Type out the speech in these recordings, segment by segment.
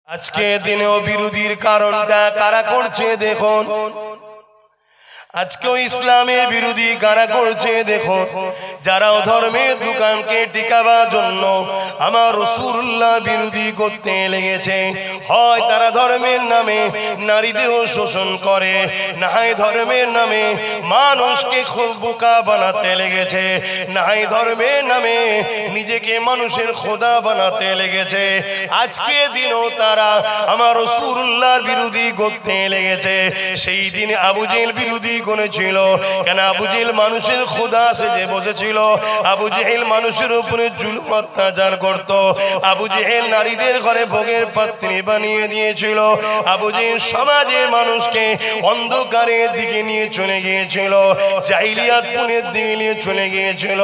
আজকে দিনেও বিরোধীর কারণটা কারা করছে দেখুন। আজকেও ইসলামের বিরোধী কারা করছে দেখুন। যারাও ধর্মের দোকানকে টিকাবার জন্য আমার রাসূলুল্লাহ বিরোধী করতে লেগেছে, হয় তারা ধর্মের নামে নারীদেহ শোষণ করে, না হয় ধর্মের নামে মানুষকে খুব বোকা বানাতে লেগেছে, না হয় ধর্মের নামে নিজেকে মানুষের খোদা বানাতে লেগেছে। আজকে দিনও তারা আমার রাসূলুল্লাহর বিরোধী করতে লেগেছে। সেই দিন আবু জেহেল বিরোধী ছিল কেন? আবু জেহেল মানুষের খোদা সেজে বসেছিল। আবু জেহেল মানুষের উপরে জুলুম অত্যাচার করত। আবু জেহেল নারীদের ঘরে ভোগের পাত্রী বানিয়ে দিয়েছিল। আবু জেহেল সমাজের মানুষকে অন্ধকারের দিকে নিয়ে চলে গিয়েছিল, জাহিলিয়াত পুনের দিকে নিয়ে চলে গিয়েছিল।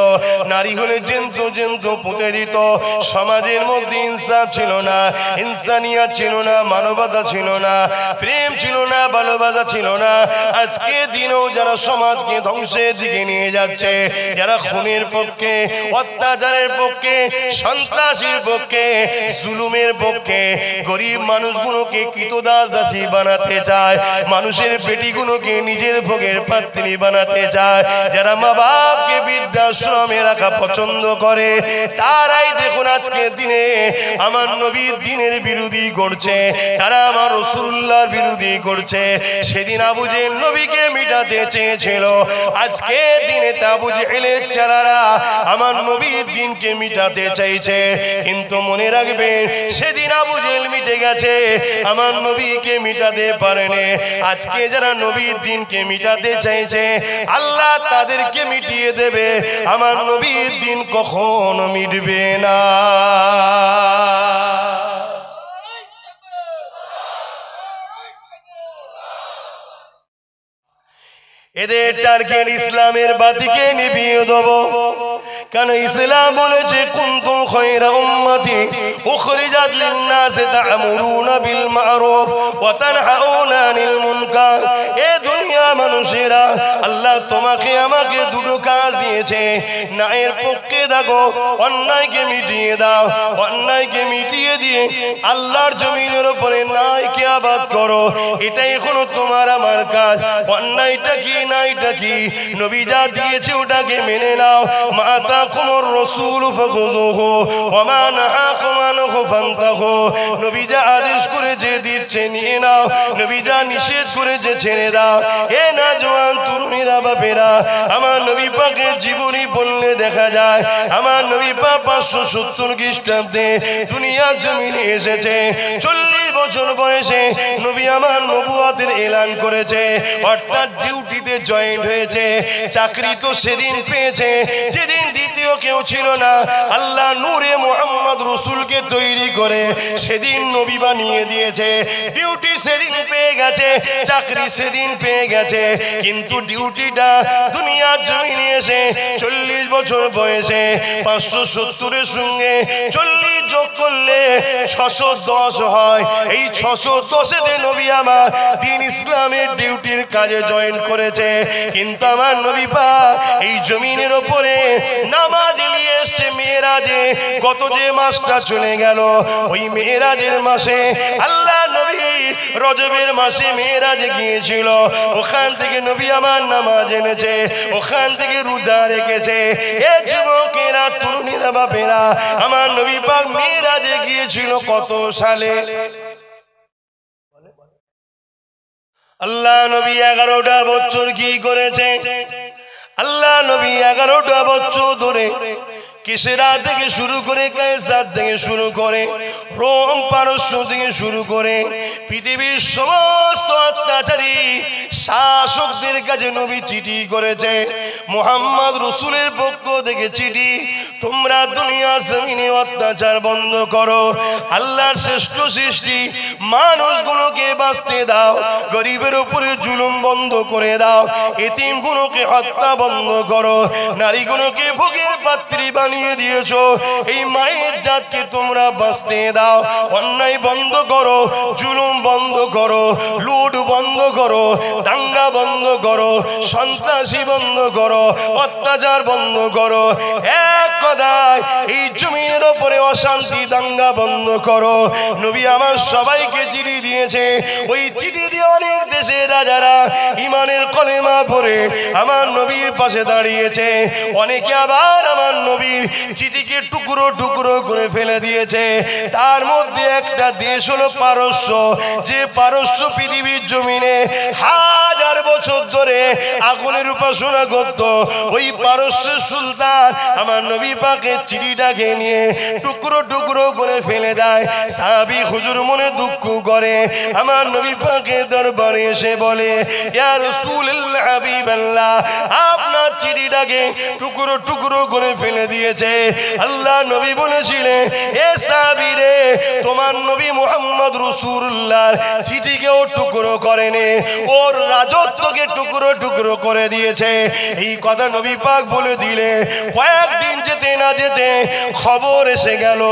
নারী হলে জেন্তু পুঁতে দিত। সমাজের মধ্যে ইনসাফ ছিল না, ইনসানিয়াত ছিল না, মানবতা ছিল না, প্রেম ছিল না, ভালোবাসা ছিল না। আজকে দিনও যারা সমাজকে ধ্বংসের দিকে নিয়ে যাচ্ছে, যারা খুনের পক্ষে, অত্যাচারের পক্ষে, সন্ত্রাসীর পক্ষে, জুলুমের পক্ষে, গরিব মানুষগুলোকে কৃতদাস দাসী বানাতে চায়, মানুষের পেটিগুলোকে নিজের ভোগের পাত্রী বানাতে চায়, যারা মা বাপকে বৃদ্ধাশ্রমে রাখা পছন্দ করে, তারাই দেখুন আজকের দিনে আমার নবীর দিনের বিরোধী করছে, তারা আমার রাসূলুল্লাহর বিরোধী করছে। সেদিন আবু জেহেল নবীকে মিটাতে চেয়েছিল, আজকে দিনে আবু জেহেলের চেলারা আমার নবীর দিনকে মিটাতে চাইছে। কিন্তু মনে রাখবেন, সেদিন আবু জেহেল মিটে গেছে, আমার নবীকে মিটাতে পারেনি। আজকে যারা নবীর দিনকে মিটাতে চাইছে, আল্লাহ তাদেরকে মিটিয়ে দেবে, আমার নবীর দিন কখনো মিটবে না। এদের টার্গেট ইসলামের বাতিকে নিভিয়ে দেব। কেন? ইসলাম বলেছে কুনতুম খায়রা উম্মতি উখরিজাত লিন-নাসি তা'মুরুনা বিল মা'রুফ ওয়া তানহাউনা আনিল মুনকার। এ দুনিয়া মানুষেরা, আল্লাহ তোমাকে আমাকে দুটো কাজ দিয়েছে, ন্যায়ের পক্ষে থাকো, অন্যায়কে মিটিয়ে দাও। অন্যায়কে মিটিয়ে দিয়ে আল্লাহর জমিনের উপরে ন্যায়কে আবাদ করো। এটাই হলো তোমার আমার কাজ। অন্যায়টা কি, ন্যায়টা কি, নবী যা দিয়েছে ওটাকে মেনে নাও। মাতাকুমুর রাসূল ফাখুযুহু ওয়া মা নাহাকুম আনহু ফান্তাহু। নবী যা আদেশ করেছে দিচ্ছে নিয়ে নাও, নবী যা নিষেধ করেছে ছেড়ে দাও। এ নওজোয়ান তরুণীরা, বাপেরা, আমার নবী পাকের জীবনী পড়লে দেখা যায়, আমার নবী পাক 570 খ্রিস্টাব্দে দুনিয়ার জমিনে এসেছে। 40 বছর বয়সে নবী আমার নবুয়তের এলান করেছে, অর্থাৎ ডিউটিতে জয়েন্ট হয়েছে। চাকরি তো সেদিন পেয়েছে যেদিন দ্বিতীয় কেউ ছিল না। আল্লাহ নূরে মুহাম্মদ রাসূলকে তৈরি করে সেদিন নবী বানিয়ে দিয়েছে। ডিউটি সেদিন পেয়ে গেছে, চাকরি সেদিন পেয়ে গেছে, কিন্তু ডিউটিটা দুনিয়ার জমিনে এসে 40 বছর বয়সে 570-এর সঙ্গে 40 যোগ করলে 610 হয়। এই 610-এ নবী আমার দ্বীন ইসলামের ডিউটির কাজে জয়েন করেছে। কিন্তু আমার নবী পাক এই জমিনের উপরে নামাজ নিয়ে এসেছে মেরাজে। গত যে মাসটা চলে গেল, ওই মেরাজের মাসে আল্লাহ নবী রজবের মাসে মেরাজে গিয়েছিল। ওখান থেকে নবী আমার নামাজ এনেছে, ওখান থেকে রোজা রেখেছে। এ যুবকেরা, তরুণীরা, বাপেরা, আমার নবী পাক মেরাজে গিয়েছিল কত সালে? আল্লাহ নবী 11টা বছর কি করেছে? আল্লাহ নবী 11টা বছর ধরে কিসরা থেকে শুরু করে, কায়সার থেকে শুরু করে, রোম পারস্য থেকে শুরু করে পৃথিবীর সমস্ত অত্যাচারী শাসকদের কাছে নবী চিঠি করেছে। মুহাম্মদ রাসূলের পক্ষ থেকে চিঠি, তোমরা দুনিয়া জমিনে অত্যাচার বন্ধ করো, আল্লাহর শ্রেষ্ঠ সৃষ্টি মানুষগুলোকে বাঁচতে দাও, গরিবের উপরে জুলুম বন্ধ করে দাও, এতিমগুলোকে হত্যা বন্ধ করো, নারীগুলোকে ভোগের পাত্রী বানিয়ে বানিয়ে দিয়েছো, এই মায়ের জাতকে তোমরা বাঁচতে দাও। অন্যায় বন্ধ করো, জুলুম বন্ধ করো, লুট বন্ধ করো, দাঙ্গা বন্ধ করো, সন্ত্রাসী বন্ধ করো, অত্যাচার বন্ধ করো। এক কথায় এই জমিনের উপরে অশান্তি দাঙ্গা বন্ধ করো। নবী আমার সবাইকে চিঠি দিয়েছে। ওই চিঠি দিয়ে অনেক দেশের রাজারা ইমানের কলেমা পড়ে আমার নবীর পাশে দাঁড়িয়েছে। অনেকে আবার আমার নবীর চিঠিকে টুকরো টুকরো করে ফেলে দিয়েছে। তার মধ্যে একটা দেশ হলো পারস্য, যে পারস্য পৃথিবীর জমিনে হাজার বছর ধরে আগুনের উপাসনা করত। ওই পারস্য সুলতান আমার নবী পাকের চিঠিটাকে নিয়ে টুকরো টুকরো করে ফেলে দেয়। সাহাবী হুজুর মনে দুঃখ করে, আমার নবী পাকের দরবারে এসে বলে, ইয়া রাসূলুল্লাহ হাবিবাল্লাহ, আপনার চিঠিটাকে টুকরো টুকরো করে ফেলে দিয়েছে। আল্লাহ নবী বলেছিলেন, এ সাহাবী রে, তোমার নবী মুহাম্মদ রাসূলুল্লাহ চিঠিকেও টুকরো করেনি, ওর রাজত্বকে টুকরো টুকরো করে দিয়েছে। এই কথা নবী পাক বলে দিলে কয়েকদিন যেতে না যেতে খবর এসে গেল।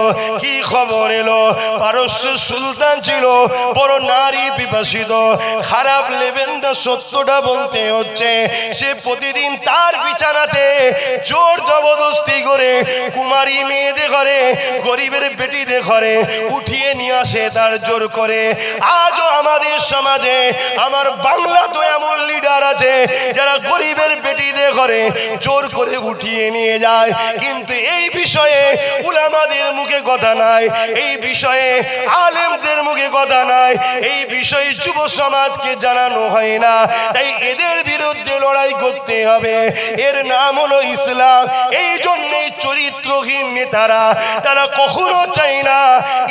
কি খবর এলো? পারস্য সুলতান ছিল বড় নারী পিপাসিত, খারাপ লেভেলটা সত্যটা বলতে হচ্ছে। সে প্রতিদিন তার বিছানাতে জোর জবরদস্তি করে কুমারী মেয়েদের ঘরে, গরিবের বেটিদের ঘরে উঠিয়ে নিয়ে আসে তার জোর করে। আজও আমাদের সমাজে, আমার বাংলা তো এমন লিডার আছে যারা গরিবের বেটিদের ঘরে জোর করে উঠিয়ে নিয়ে যায়। কিন্তু এই বিষয়ে উলামাদের মুখে কথা নাই, এই বিষয়ে আলেমদের মুখে কথা নাই, এই বিষয়ে যুব সমাজকে জানানো হয় না। তাই এদের বিরুদ্ধে লড়াই করতে হবে। এর নাম হলো ইসলাম। এই জন্যই চরিত্রহীন নেতারা, তারা কখনো চায় না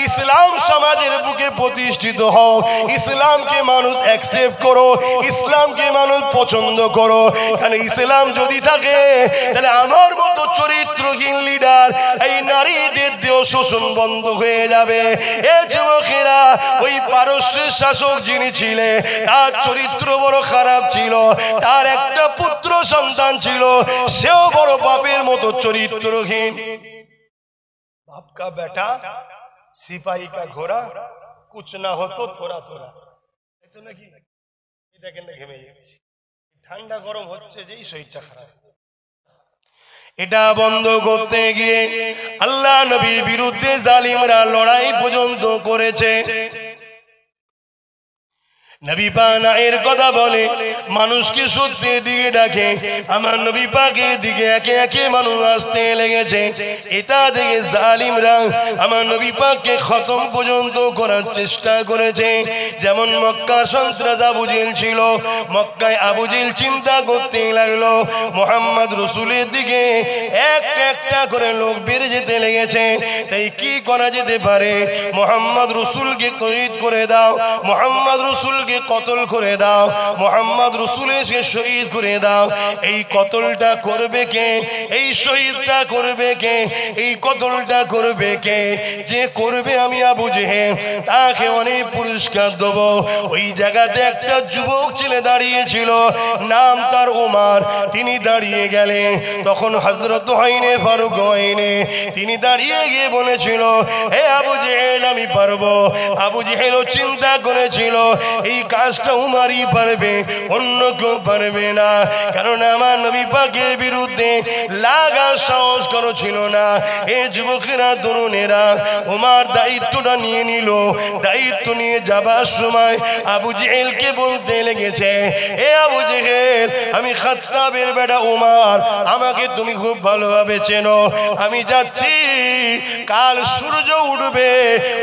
ইসলাম সমাজের বুকে প্রতিষ্ঠিত হও, ইসলামকে মানুষ অ্যাকসেপ্ট করো, ইসলামকে মানুষ পছন্দ করো। কারণ ইসলাম যদি থাকে তাহলে আমার মতো চরিত্রহীন লিডার, এই নারীদের দেহ শোষণ বন্ধ হয়ে যাবে। এ যুবকেরা, ওই পারস্যের শাসক যিনি ছিলেন তার চরিত্র বড় খারাপ ছিল। তার একটা পুত্র সন্তান ছিল, সেও বড় বাপের মতো চরিত্রহীন। বাপ কা বেটা সিপাহী কা ঘোড়া, কুছ না হতো থোড়া থোড়া। এই তো নাকি দেখেন না, ঘেমে যাচ্ছে, ঠান্ডা গরম হচ্ছে, যেই শরীরটা খারাপ। এটা বন্ধ করতে গিয়ে আল্লাহ নবীর বিরুদ্ধে জালিমরা লড়াই পর্যন্ত করেছে। নবী পাক এর কথা বলে, মানুষকে সত্যের দিকে ডাকে। আমার নবী পাকের দিকে একে একে মানুষ আসতে লেগেছে। এটা দেখে জালিমরা আমার নবী পাককে খতম পর্যন্ত করার চেষ্টা করেছে। যেমন মক্কার সন্ত্রাস আবু জেহেল ছিল, মক্কায় আবু জেহেল চিন্তা করতে লাগলো মুহাম্মদ রাসূলের দিকে একটা একটা করে লোক বেড়ে যেতে লেগেছে। তাই কি করা যেতে পারে? মুহাম্মদ রাসূলকে শহীদ করে দাও, মুহাম্মদ রাসূলকে কতল করে দাও, মুহাম্মদ রাসূলকে শহীদ করে দাও। এই কতলটা করবে কে? এই শহীদটা করবে কে? এই কতলটা করবে কে? যে করবে আমি আবু জেহেল, তাকে অনেক পুরস্কার দেব। ওই জায়গাতে একটা যুবক ছেলে দাঁড়িয়েছিল, নাম তার ওমর। তিনি দাঁড়িয়ে গেলেন, তখন হযরত হয়নে ফারুক হয়নে, তিনি দাঁড়িয়ে গিয়ে বলেছিল, হে আবু জেহেল, আমি পারবো। আবু জেহেলও চিন্তা করেছিল এই কাজটা উমারই পারবে, অন্য কেউ পারবে না। কারণ আমার নবী পাকের বিরুদ্ধে লাগার সাহস কারো ছিল না। এই যুবকেরা, তরুণেরা, উমার দায়িত্বটা নিয়ে নিল। দায়িত্ব নিয়ে যাবার সময় আবু জেহেলকে বলতে লেগেছে, এ আবু জেহেল, আমি খাত্তাবের বেটা উমার, আমাকে তুমি খুব ভালোভাবে চেনো। আমি যাচ্ছি, কাল সূর্য উঠবে,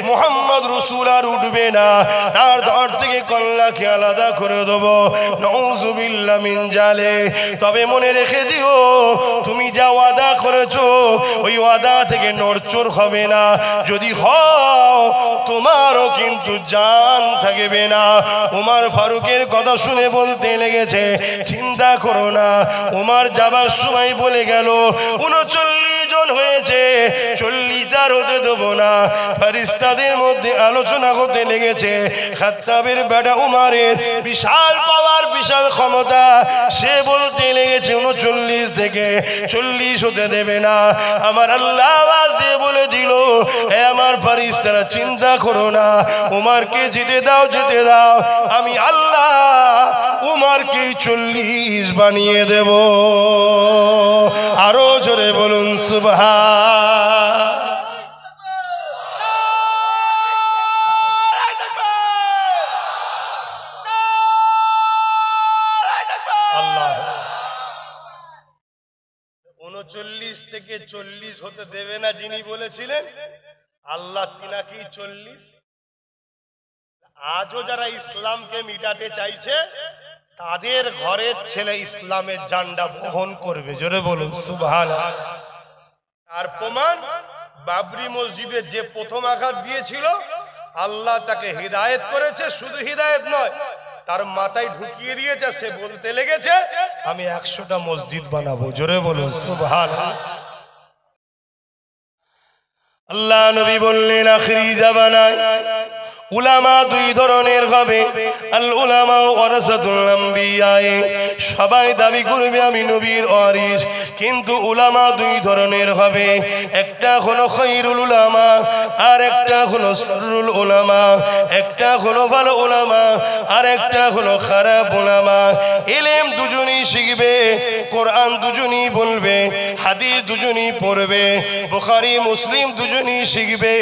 মুহাম্মদ রাসূল আর উঠবে না, তার ধর থেকে কল্লাকে আলাদা করে দেবো। নাউযুবিল্লাহ মিন জালিক। তবে মনে রেখে দিও, তুমি যা ওয়াদা করেছো ওই ওয়াদা থেকে নড়চড় হবে না। যদি হও, তোমারও কিন্তু জান থাকবে না। উমার ফারুকের কথা শুনে বলতে লেগেছে, চিন্তা করো না। উমার যাবার সময় বলে গেল, 39 জন এমন হয়েছে 40 আর হতে দেবো না। ফেরেশতাদের মধ্যে আলোচনা হতে লেগেছে, খাত্তাবের বেটা উমারের বিশাল পাওয়ার, বিশাল ক্ষমতা। সে বলতে লেগেছে 39 থেকে 40 হতে দেবে না। আমার আল্লাহ আওয়াজ দিয়ে বলে দিল, হে আমার ফেরেশতারা, চিন্তা করো না, উমারকে যেতে দাও, যেতে দাও। আমি আল্লাহ উমারকে 40 বানিয়ে দেব। আরো জোরে বলুন সুবহান। আল্লাহ 39 থেকে 40 হতে দেবে না যিনি বলেছিলেন, আল্লাহ তিনাকেই 40। আজও যারা ইসলামকে মিটাতে চাইছে তাদের ঘরের ছেলে ইসলামের ঝান্ডা বহন করবে। জোরে বলুন সুবহানাল্লাহ। তার প্রমাণ, বাবরি মসজিদে যে প্রথম আঘাত দিয়েছিল, আল্লাহ তাকে হিদায়েত করেছে। শুধু হিদায়েত নয়, তার মাথায় ঢুকিয়ে দিয়েছে। সে বলতে লেগেছে, আমি 100টা মসজিদ বানাবো। জোরে বলুন সুবহানাল্লাহ। আল্লাহ নবী বললেন, আখিরি জামানায় উলামা দুই ধরনের হবে। আল উলামা ওয়ারাসাতুল আম্বিয়া, সবাই দাবি করবে আমি নবীর ওয়ারিস, কিন্তু উলামা দুই ধরনের হবে। একটা হলো খায়রুল উলামা, আর একটা হলো শাররুল উলামা। একটা হলো ভালো উলামা, আর একটা হলো খারাপ উলামা। ইলম দুজনই শিখবে, কোরআন দুজনই বলবে, হাদিস দুজনই পড়বে, বুখারী মুসলিম দুজনই শিখবে,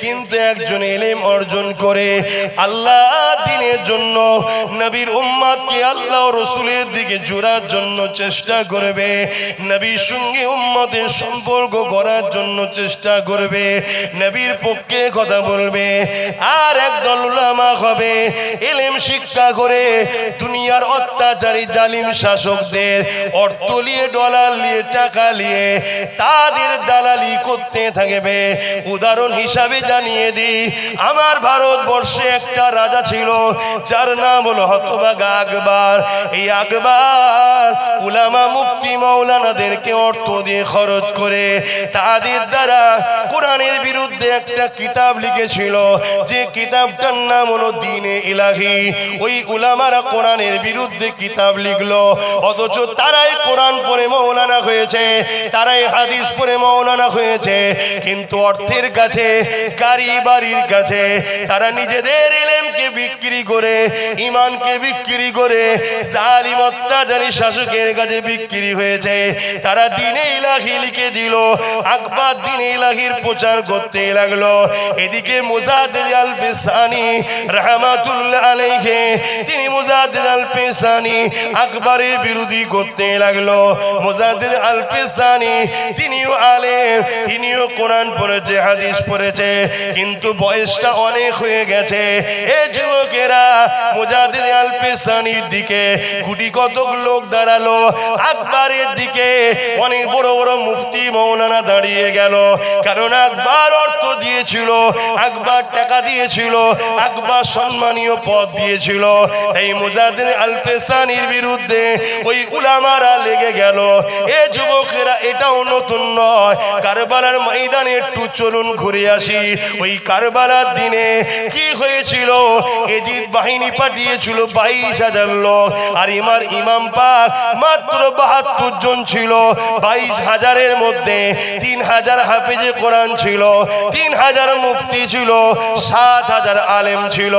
কিন্তু একজন ইলম অর্জন করে আল্লাহ দ্বীনের জন্য, নবীর উম্মতকে আল্লাহ ও রাসূলের দিকে জোড়ার জন্য চেষ্টা করবে, নবীর সঙ্গে উম্মতের সম্পর্ক করার জন্য চেষ্টা করবে, নবীর পক্ষে কথা বলবে। আর একদল উলামা হবে, ইলম শিক্ষা করে দুনিয়ার অত্যাচারী জালিম শাসকদের অর্থ নিয়ে, ডলার নিয়ে, টাকা নিয়ে তাদের দালালি করতে থাকবে। উদাহরণ হিসাবে জানিয়ে দিই, আমার ভারতবর্ষে একটা রাজা ছিল, যার নাম হলো হতভাগা আকবর। এই আকবর উলামা মুফতি মাওলানাদেরকে অর্থ দিয়ে খরচ করে তাদের দ্বারা কোরআনের বিরুদ্ধে একটা কিতাব লিখেছিল, যে কিতাবটার নাম হলো দ্বীনে ইলাহি। ওই উলামারা কোরআনের বিরুদ্ধে কিতাব লিখলো, অথচ তারাই কোরআন পড়ে মাওলানা হয়েছে, তারাই হাদিস পড়ে মাওলানা হয়েছে, কিন্তু অর্থের কাছে, গাড়ি বাড়ির কাছে তারা নিজেদের ইলমকে বিক্রি করে, ঈমানকে বিক্রি করে জালিম অত্যাচারী শাসকের কাছে বিক্রি হয়েছে। তারা দ্বীনে ইলাহি লিখে দিল, আকবর দ্বীনে ইলাহির প্রচার করতে লাগলো। এদিকে মুজাদ্দিদ আল পেসানি রাহমাতুল্লাহ আলাইহি, তিনি মুজাদ্দিদ আল পেসানি আকবরের বিরোধী করতে লাগলো। মুজাদ্দিদ আল পেসানি তিনিও আলেম, তিনিও কোরআন পড়েছে, হাদিস পড়েছে, কিন্তু বয়সটা অনেক হয়ে গেছে। এই যুবকেরা মুজাদ্দিদ আল পেসানির দিকে গুটি কতক লোক দাঁড়ালো, আকবরের দিকে অনেক বড় বড় মুফতি মাওলানা দাঁড়িয়ে গেল। কারণ আকবর অর্থ দিয়েছিল, আকবর টাকা দিয়েছিল, আকবর সম্মানীয় পদ দিয়েছিল। এই মুজাদ্দিদ আল পেসানির বিরুদ্ধে ওই উলামারা লেগে গেল। এই যুবকেরা, এটাও নতুন নয়, কারবালার ময়দানে একটু চলুন ঘুরে আসি। ওই কারবালার দিনে কি হয়েছিল? এজিদ বাহিনী পাঠিয়েছিল 22,000 লোক, আর ইমাম পাক মাত্র 72 জন ছিল। 22,000-এর মধ্যে 3,000 হাফেজে কোরআন ছিল, 3,000 মুফতি ছিল, 7,000 আলেম ছিল।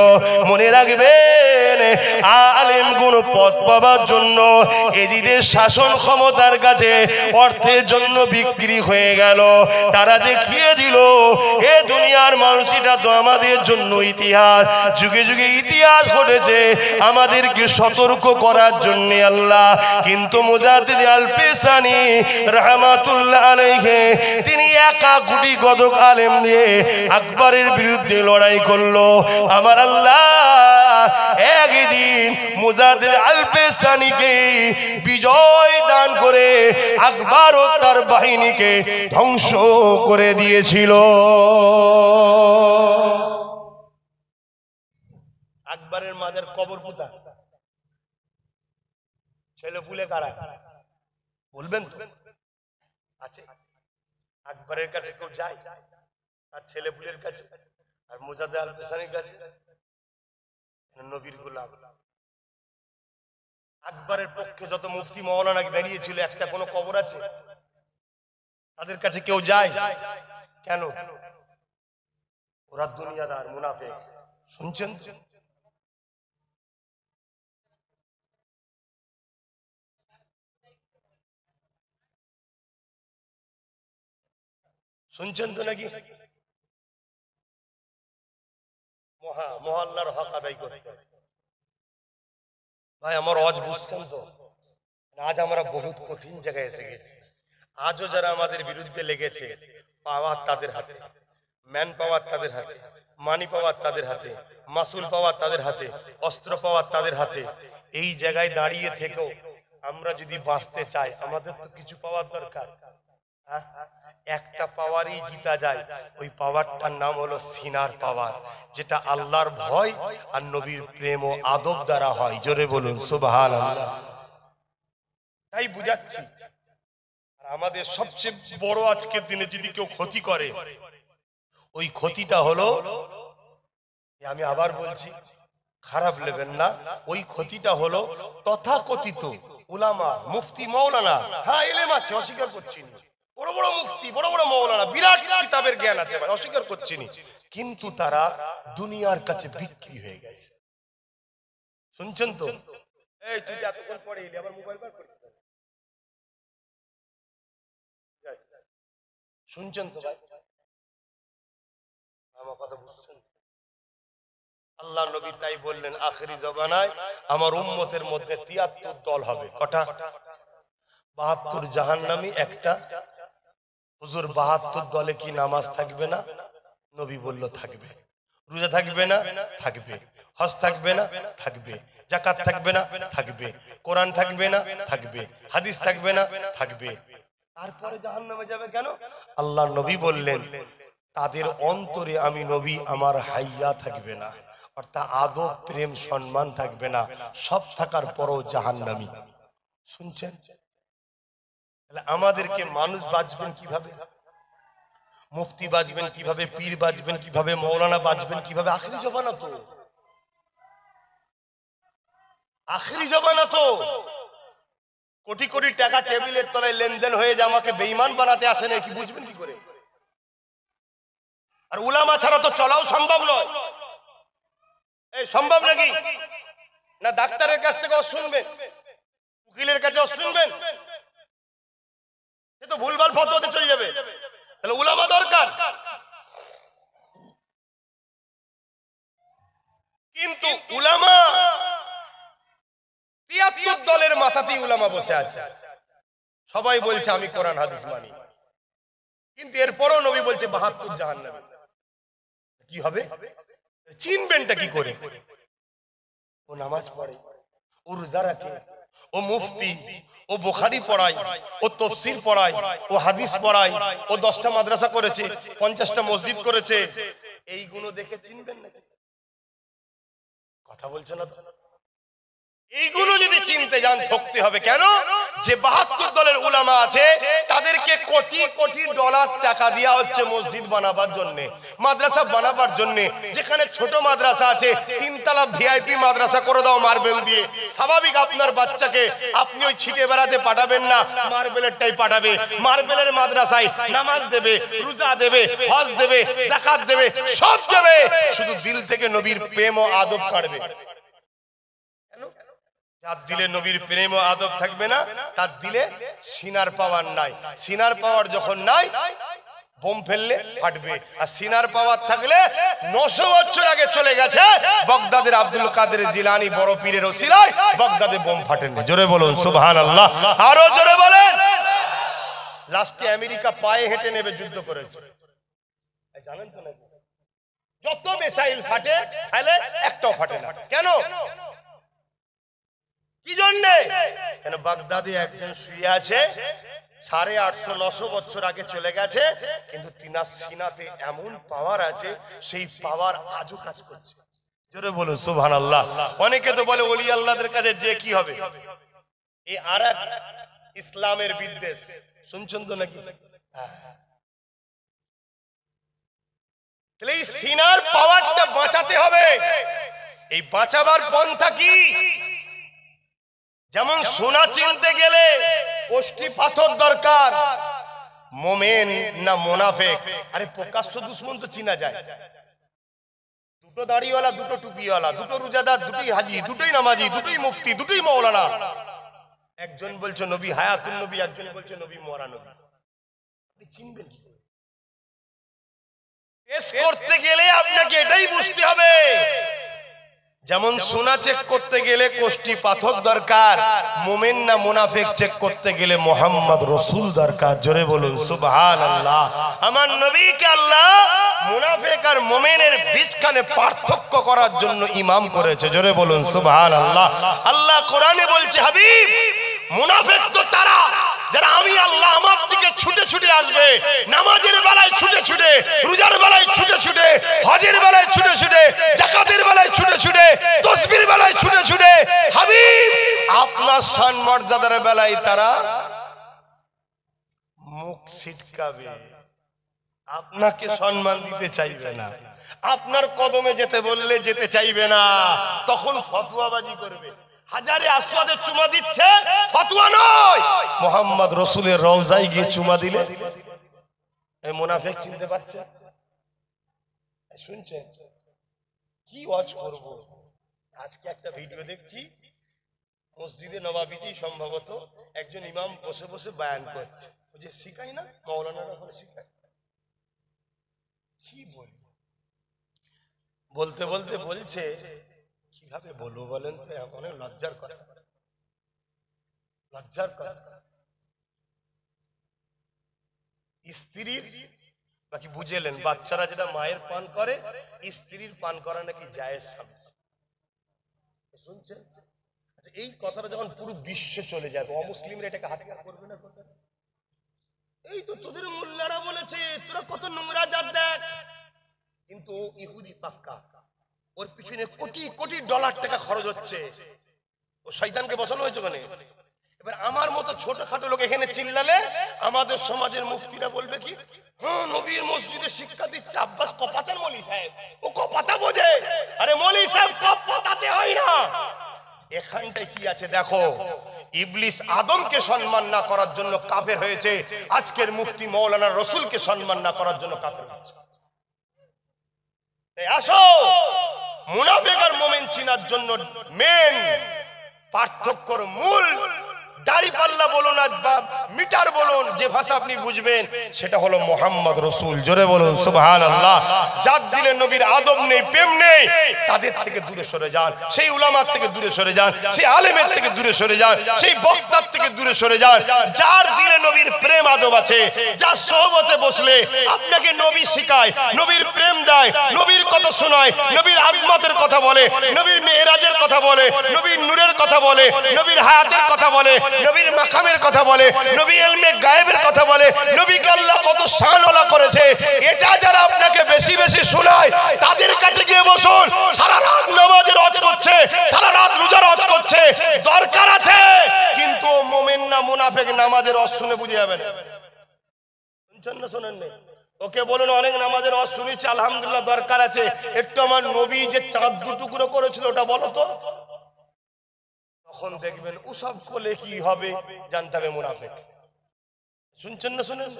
মনে রাখবেন, আলেম কোন পদ পাবার জন্য এজিদের শাসন ক্ষমতার কাছে অর্থের জন্য বিক্রি হয়ে গেল। তারা দেখিয়ে দিল, এ দুনিয়ার মানুষ, এটা তো আমাদের জন্য ইতিহাস, যুগে যুগে ইতিহাস ঘটেছে আমাদেরকে সতর্ক করার জন্য আল্লাহ। কিন্তু মুজাদ্দিদ আল পেসানি রাহমাতুল্লাহ আলাইহি, তিনি একা গুটি কতক আলেম দিয়ে আকবরের বিরুদ্ধে লড়াই করলো। আমার আল্লাহ একদিন মুজাদ্দিদ আল পেসানিকে বিজয় দান করে আকবর ও তার বাহিনীকে ধ্বংস করে দিয়েছিল। আকবরের মাজার কবর কোথায়? ছেলে পুলে কারা বলবেন তো? আছে? আকবরের কাছে কেউ যায়? তার ছেলেপুলের কাছে আর মুজাদ্দেদ আল পেশানির কাছে? নবীর গোলাম। আকবরের পক্ষে যত মুফতি মাওলানা দাঁড়িয়েছিল, একটা কোনো কবর আছে? তাদের কাছে কেউ যায়? কেন? ওরা দুনিয়াদার, মুনাফিক। শুনছেন? শুনছেন তো নাকি? মহল্লার হক আদায় করতে। ভাই আমার আওয়াজ বুঝছেন তো? আজ আমরা বহুত কঠিন জায়গায় এসে গেছি। আজও যারা আমাদের বিরুদ্ধে লেগেছে, পাওয়ার তাদের হাতে, ম্যান পাওয়ার তাদের হাতে, মানি পাওয়ার তাদের হাতে, মাসুল পাওয়ার তাদের হাতে, অস্ত্র পাওয়ার তাদের হাতে। এই জায়গায় দাঁড়িয়ে থেকেও আমরা যদি বাঁচতে চাই, আমাদের তো কিছু পাওয়ার দরকার। একটা পাওয়ারই জিতা যায়, ওই পাওয়ারটার নাম হলো সিনার পাওয়ার, যেটা আল্লাহর ভয় আর নবীর প্রেম ও আদব দ্বারা হয়। জোরে বলুন সুবহানাল্লাহ। তাই বুঝাচ্ছি, আমাদের সবচেয়ে বড় আজকের দিনে যদি কেউ ক্ষতি করে, ওই ক্ষতিটা হলো, আমি আবার বলছি, খারাপ নেবেন না, ওই ক্ষতিটা হলো তথাকথিত উলামা, মুফতি, মাওলানা। হ্যাঁ, ইলম আছে, অস্বীকার করছি না। বড় বড় মুফতি, বড় বড় মাওলানা, বিরাট কিতাবের জ্ঞান আছে, অস্বীকার করছি না। কিন্তু তারা দুনিয়ার কাছে বিক্রি হয়ে গেছে। শুনছেন তো? এই তুই এতক্ষণ পরে এলি, আবার মোবাইল বার করতে হবে। শুনছেন তো ভাই? আমার কথা বুঝছেন? আল্লাহ নবী তাই বললেন, আখেরি জমানায় আমার উম্মতের মধ্যে ৭৩ দল হবে। কটা? ৭২ জাহান্নামী, একটা। হুজুর ৭২ দলে কি নামাজ থাকবে না? নবী বলল থাকবে। রোজা থাকবে না? থাকবে। হজ থাকবে না? থাকবে। যাকাত থাকবে না? থাকবে। কোরআন থাকবে না? থাকবে। হাদিস থাকবে না? থাকবে। তারপরে জাহান্নামে যাবে কেন? আল্লাহ নবী বললেন, তাদের অন্তরে আমি নবী আমার হাইয়া থাকবে না, অর্থাৎ আদব, প্রেম, সম্মান থাকবে না। সব থাকার পরও জাহান্নামী। শুনছেন? তাহলে আমাদেরকে মানুষ বাঁচবেন কিভাবে? মুফতি বাঁচবেন কিভাবে? পীর বাঁচবেন কিভাবে? মাওলানা বাঁচবেন কিভাবে? আখেরি জমানা তো, আখেরি জমানা তো। কোটি কোটি টাকা টেবিলের তলায় লেনদেন হয়ে যায়, আমাকে বেঈমান বানাতে আসেন, কি বুঝবেন কি করে? আর উলামা ছাড়া তো চলাও সম্ভব নয়। এই সম্ভব নাকি? না ডাক্তারের কাছ থেকে শুনবেন, উকিলের কাছে শুনবেন, সে তো ভুলভাল ফতোয়াতে চলে যাবে। তাহলে উলামা দরকার। কিন্তু উলামা ৭৩ দলের মাথাতেই উলামা বসে আছে। সবাই বলছে আমি কোরআন হাদিস মানি, কিন্তু এরপরও নবী বলছে ৭২ জাহান্নামী। কি হবে? চিনবেনটা কি করে? ও নামাজ পড়ে, ও রোজা রাখে, ও মুফতি, ও বুখারী পড়ায়, ও তাফসীর পড়ায়, ও হাদিস পড়ায়, ও 10টা মাদ্রাসা করেছে, 50টা মসজিদ করেছে। এইগুলো দেখে চিনবেন নাকি? কথা বলছে না তো? এইগুলো যদি চিনতে যান ঠকতে হবে। কেন? যে ৭২ দলের উলামা আছে, তাদেরকে কোটি কোটি ডলার টাকা দেওয়া হচ্ছে মসজিদ বানাবার জন্য, মাদ্রাসা বানাবার জন্য। যেখানে ছোট মাদ্রাসা আছে, 3 তলা ভিআইপি মাদ্রাসা করে দাও মার্বেল দিয়ে। স্বাভাবিক আপনার বাচ্চাকে আপনি ওই ছিটে বেড়াতে পাঠাবেন না, মার্বেলেরটাই পাঠাবে। মার্বেলের মাদ্রাসায় নামাজ দেবে, রোজা দেবে, হজ দেবে, যাকাত দেবে, সব দেবে, শুধু দিল থেকে নবীর প্রেম ও আদব কাটবে। যার দিলে নবীর প্রেম ও আদব থাকবে না, তার দিলে সিনার পাওয়ার নাই। সিনার পাওয়ার যখন নাই, বোম ফেললে ফাটবে। আর সিনার পাওয়ার থাকলে 900 বছর আগে চলে গেছে বাগদাদের আব্দুল কাদের জিলানী বড় পীরের ওসিলায় বাগদাদে বোম ফাটেনি। জোরে বলুন সুবহানাল্লাহ। আরো জোরে বলেন। লাস্টে আমেরিকা পায়ে হেঁটে নেবে যুদ্ধ করেছে, জানেন তো নাকি? যত মিসাইল ফাটে ফেলে, একটাও ফাটে না। কেন? কি জন্যে? কেন? বাগদাদে একজন শুয়ে আছে, 850-900 বছর আগে চলে গেছে, কিন্তু তিনার সিনাতে এমন পাওয়ার আছে, সেই পাওয়ার আজও কাজ করছে। জোরে বলুন সুবহানাল্লাহ। অনেকে তো বলে ওলি আল্লাহদের কাছে যে কি হবে, এই আরেক ইসলামের বিদ্বেষ। শুনছেন তো নাকি? তাহলে এই সিনার পাওয়ারটা বাঁচাতে হবে। এই বাঁচাবার পন্থা কি? যেমন সোনা চিনতে গেলে কোষ্ঠী পাথর দরকার, মোমেন না মুনাফিক? আরে প্রকাশ্য দুশমন তো চিনা যায়। দুটো দাড়িওয়ালা, দুটো টুপিওয়ালা, দুটো রোজাদার, দুটোই হাজি, দুটোই নামাজি, দুটোই মুফতি, দুটোই মাওলানা। একজন বলছে নবী হায়াতুন নবী, একজন বলছে নবী মরা নবী। আপনি চিনবেন কি? টেস্ট করতে গেলে আপনাকে এটাই বুঝতে হবে। যেমন সোনা চেক করতে গেলে কোষ্ঠী পাথর দরকার, মুমিন না মুনাফিক চেক করতে গেলে মুহাম্মদ রাসূল দরকার। জোরে বলুন সুবহানাল্লাহ। আমার নবীকে আল্লাহ মুনাফিক আর মুমিনের বিচখানে পার্থক্য করার জন্য ইমাম করেছে। জোরে বলুন সুবহানাল্লাহ। আল্লাহ কোরআনে বলছে, হাবিব মুনাফিক তো তারা যারা আমি আল্লাহ আমার দিকে ছুটে ছুটে আসবে, নামাজের বেলায় ছুটে ছুটে, রোজার বেলায় ছুটে ছুটে, হজের বেলায় ছুটে ছুটে, যাকাতের বেলায় ছুটে ছুটে, তাসবির বেলায় ছুটে ছুটে। হাবিব আপনার শান মর্যাদার বেলায় তারা মুখ ছিটকাবে, আপনাকে সম্মান দিতে চাইবে না, আপনার কদমে যেতে বললে যেতে চাইবে না, তখন ফতোয়াবাজি করবে। হাজারে আসওয়াদে চুমা দিচ্ছে, ফতোয়া নয়, মুহাম্মদ রাসূলের রওজায় গিয়ে চুমা দিলে এই মুনাফিক চিনতে পারছে? শুনছেন কি ওয়াজ করব? আজকে একটা ভিডিও দেখছি, মসজিদে নবাবিতেই সম্ভবত একজন ইমাম বসে বসে বয়ান করছে। ওই যে শিখাই না মাওলানারা ওখানে শিখায়, কি বলবো? বলতে বলতে বলছে, কিভাবে বলবো বলেন তো, অনেক লজ্জার কথা, লজ্জার কথা। স্ত্রীর নাকি বুঝেলেন, বাচ্চারা যেটা মায়ের পান করে, স্ত্রীর পান করা নাকি জায়েজ। শুনছেন? এই কথাটা যখন পুরো বিশ্বে চলে যাবে, অমুসলিমরা এটাকে হাতিয়ার করবে না? এই তো তোদের মোল্লারা বলেছে, তোরা কত নোংরা জাত দেখ। কিন্তু ইহুদি পাক্কা, ওর পিছনে কোটি কোটি ডলার টাকা খরচ হচ্ছে, ও শয়তানকে বসানো হয়েছে ওখানে। এবার আমার মতো ছোটখাটো লোক এখানে চিল্লালে আমাদের সমাজের মুফতিরা বলবে কি, হ্যাঁ নবীর মসজিদে শিক্ষা দিচ্ছে আব্বাস কপাতার মৌলী সাহেব, ও কপাতা বোঝে। আরে মৌলী সাহেব কপাতাতে হয় না। এখানটায় কি আছে দেখো, ইবলিস আদমকে সম্মান না করার জন্য কাফের হয়েছে, আজকের মুফতি মাওলানা রাসূলকে সম্মান না করার জন্য কাফের হয়েছে। আসো মুনাফিক আর মুমিন চিনার জন্য মেন পার্থক্যর মূল দাড়ি পাল্লা বলুন আর মিটার বলুন, যে ভাষা আপনি বুঝবেন সেটা হলো মুহাম্মদ রাসূল। জোরে বলুন সুবহানাল্লাহ। যার দিলে নবীর আদব নেই, প্রেম নেই, তাদের থেকে দূরে সরে যান, সেই উলামার থেকে দূরে সরে যান, সেই আলেমের থেকে দূরে সরে যান, সেই বক্তার থেকে দূরে সরে যান। যার দিলে নবীর প্রেম আদব আছে, যার সোহবতে বসলে আপনাকে নবী শিখায়, নবীর প্রেম দেয়, নবীর কথা শোনায়, নবীর আজমতের কথা বলে, নবীর মেরাজের কথা বলে, নবীর নূরের কথা বলে, নবীর হায়াতের কথা বলে, নবীর মাকামের কথা বলে, নবী ইলমে গায়েবের কথা বলে, নবীকে আল্লাহ কত শানওয়ালা করেছে, এটা যারা আপনাকে বেশি বেশি শোনায় তাদের কাছে গিয়ে বসুন। সারা রাত নামাজের ওয়াজ করছে, সারা রাত রোজার ওয়াজ করছে, দরকার আছে, কিন্তু মুমিন না মুনাফিক নামাজের ওয়াজ শুনে বুঝে যাবেন। শুনছেন না শোনেন না? ওকে বলুন অনেক নামাজের ওয়াজ শুনেছি আলহামদুলিল্লাহ, দরকার আছে, একটু আমার নবী যে চাঁদ দুটুকরো করেছিল ওটা বলো তো। তখন দেখবেন ওসব করলে কি হবে জানতে হবে মুনাফিক। শুনছেন না শুনেন?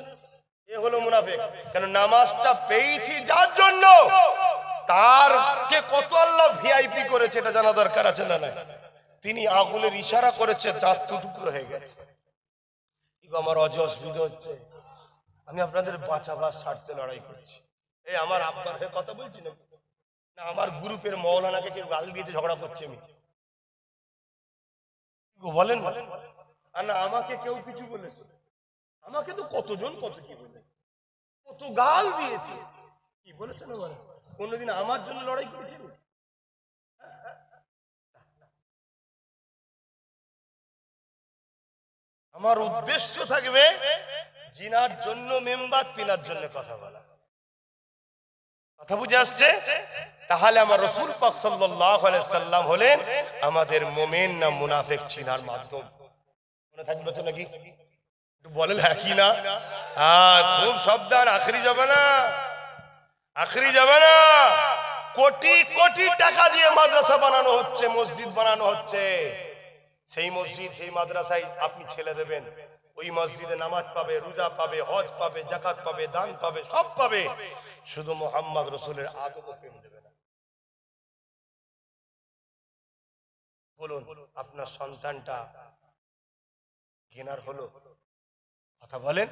এ হলো মুনাফিক। কেন নামাজটা পেয়েছি যার জন্য, তারকে কত আল্লাহ ভিআইপি করেছে এটা জানা দরকার আছে না? না, তিনি আগুনের ইশারা করেছে, চাঁদ টুকরো হয়ে গেছে। আমার অসুবিধা হচ্ছে, আমি আপনাদের বাঁচাবার স্বার্থে লড়াই করছি। এই আমার আব্বার হয়ে কথা বলছি না, আমার গ্রুপের মৌলানাকে কেউ গাল দিয়েছে, ঝগড়া করছে, আমি বলেন না, আমাকে কেউ কিছু বলেছে, আমাকে তো কতজন কত কি বলে, কত গাল দিয়েছে, কি বলেছেন? কোনদিন আমার জন্য লড়াই করেছেন? আমার উদ্দেশ্য থাকবে জিনার জন্য মেম্বার, তিনার জন্য কথা বলা। কথা বুঝে আসছে? তাহলে আমার রাসূল পাক সাল্লাল্লাহু আলাইহি সাল্লাম হলেন আমাদের মুমিন না মুনাফিক চিনার মাধ্যম। মনে থাকবে তো নাকি? একটু বলেন হ্যাঁ কি না? খুব সাবধান, আখেরি যাবে না। আখরি জামানা কোটি কোটি টাকা দিয়ে মাদ্রাসা বানানো হচ্ছে, মসজিদ বানানো হচ্ছে। সেই মসজিদ সেই মাদ্রাসায় আপনি ছেলে দেবেন, ওই মসজিদে নামাজ পাবে, রোজা পাবে, হজ পাবে, যাকাত পাবে, দান পাবে, সব পাবে, শুধু মুহাম্মদ রাসূলের আদব প্রেম দেবে না। বলুন আপনার সন্তানটা কেনার হলো? কথা বলেন।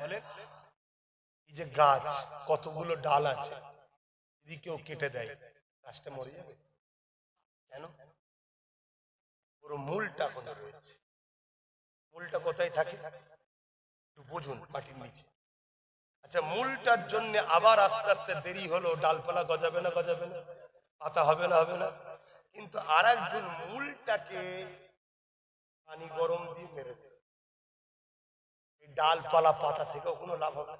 এই যে গাছ কতগুলো ডাল আছে, যদি কেউ কেটে দেয় গাছটা মরে যাবে কেন? পুরো মূলটা কোনো রয়েছে। মূলটা কোথায় থাকে একটু বুঝুন, মাটির নিচে। আচ্ছা, মূলটার জন্য আবার আস্তে আস্তে দেরি হলো, ডালপালা গজাবে না গজাবে না, পাতা হবে না হবে না, কিন্তু আর একজন মূলটাকে পানি গরম দিয়ে মেরে দেবে। এই ডালপালা পাতা থেকেও কোনো লাভ হবে?